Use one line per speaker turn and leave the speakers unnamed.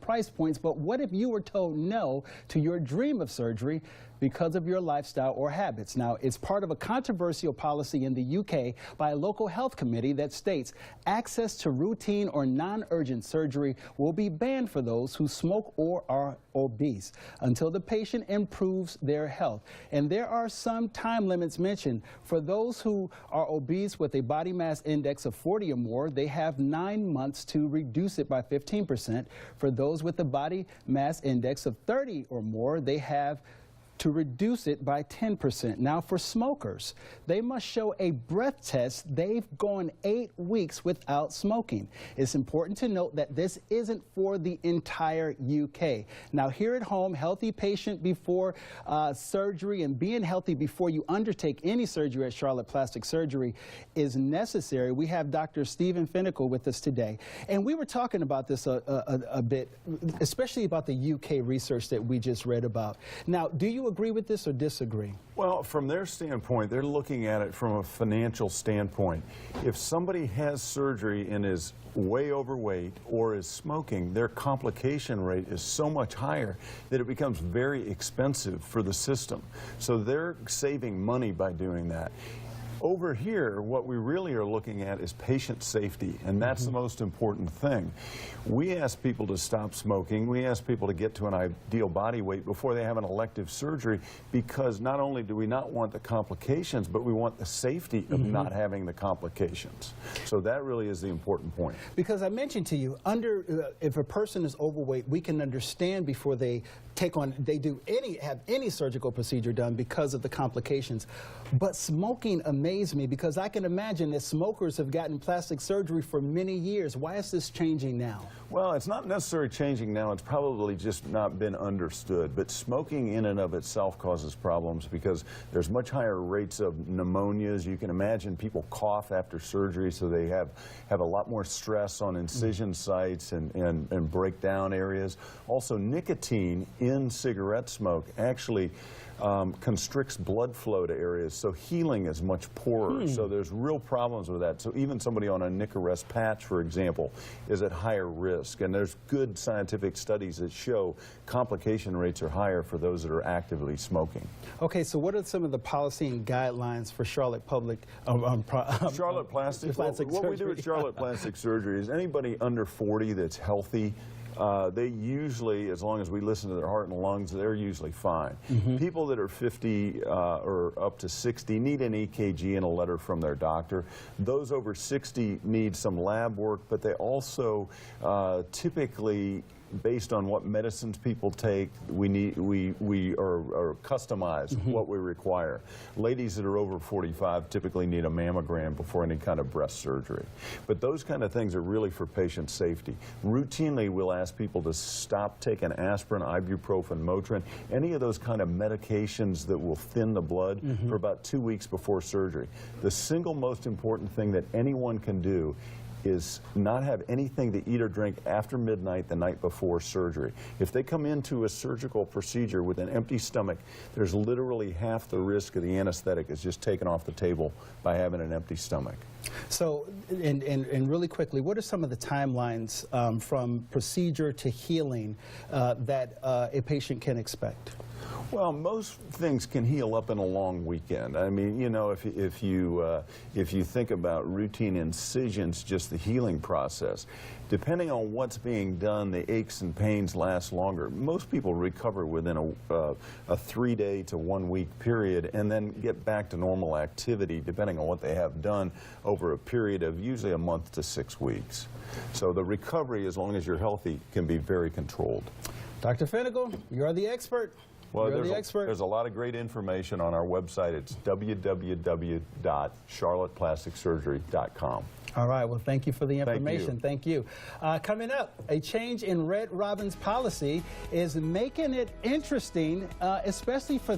price points, but what if you were told no to your dream of surgery because of your lifestyle or habits? Now, it's part of a controversial policy in the UK by a local health committee that states access to routine or non-urgent surgery will be banned for those who smoke or are obese until the patient improves their health. And there are some time limits mentioned. For those who are obese with a body mass index of 40 or more, they have 9 months to reduce it by 15%. For those with a body mass index of 30 or more, they have to reduce it by 10%. Now, for smokers, they must show a breath test they've gone 8 weeks without smoking. It's important to note that this isn't for the entire UK. Now, here at home, healthy patient before surgery and being healthy before you undertake any surgery at Charlotte Plastic Surgery is necessary. We have Dr. Stephen Finical with us today. And we were talking about this a bit, especially about the UK research that we just read about. Now, do you agree with this or disagree?
Well, from their standpoint, they're looking at it from a financial standpoint. If somebody has surgery and is way overweight or is smoking, their complication rate is so much higher that it becomes very expensive for the system. So they're saving money by doing that. Over here, what we really are looking at is patient safety, and that's the most important thing. We ask people to stop smoking. We ask people to get to an ideal body weight before they have an elective surgery, because not only do we not want the complications, but we want the safety of not having the complications. So that really is the important point.
Because I mentioned to you, if a person is overweight, we can understand before they have any surgical procedure done because of the complications. But smoking amazed me, because I can imagine that smokers have gotten plastic surgery for many years. Why is this changing now?
Well, it's not necessarily changing now. It's probably just not been understood. But smoking in and of itself causes problems because there's much higher rates of pneumonias. You can imagine people cough after surgery, so they have a lot more stress on incision sites and breakdown areas. Also, nicotine in cigarette smoke actually constricts blood flow to areas, so healing is much poorer. So there's real problems with that. So even somebody on a Nicorette patch, for example, is at higher risk. And there's good scientific studies that show complication rates are higher for those that are actively smoking.
Okay, so what are some of the policy and guidelines for Charlotte
Charlotte Plastic? What we do at Charlotte Plastic Surgery is anybody under 40 that's healthy, they usually, as long as we listen to their heart and lungs, they're usually fine. People that are 50 or up to 60 need an EKG and a letter from their doctor. Those over 60 need some lab work, but they also typically, based on what medicines people take, we are customize what we require. Ladies that are over 45 typically need a mammogram before any kind of breast surgery. But those kind of things are really for patient safety. Routinely, we'll ask people to stop taking aspirin, ibuprofen, Motrin, any of those kind of medications that will thin the blood for about 2 weeks before surgery. The single most important thing that anyone can do is not have anything to eat or drink after midnight the night before surgery. If they come into a surgical procedure with an empty stomach, there's literally half the risk of the anesthetic is just taken off the table by having an empty stomach.
So, and really quickly, what are some of the timelines from procedure to healing that a patient can expect?
Well, most things can heal up in a long weekend. I mean, you know, if you think about routine incisions, just the healing process, depending on what's being done, the aches and pains last longer. Most people recover within a 3-day to 1 week period and then get back to normal activity, depending on what they have done, over a period of usually a month to 6 weeks. So the recovery, as long as you're healthy, can be very controlled.
Dr. Finical, you're the expert.
Well, there's a lot of great information on our website. It's www.charlotteplasticsurgery.com.
All right. Well, thank you for the information.
Thank you.
Coming up, a change in Red Robin's policy is making it interesting, especially for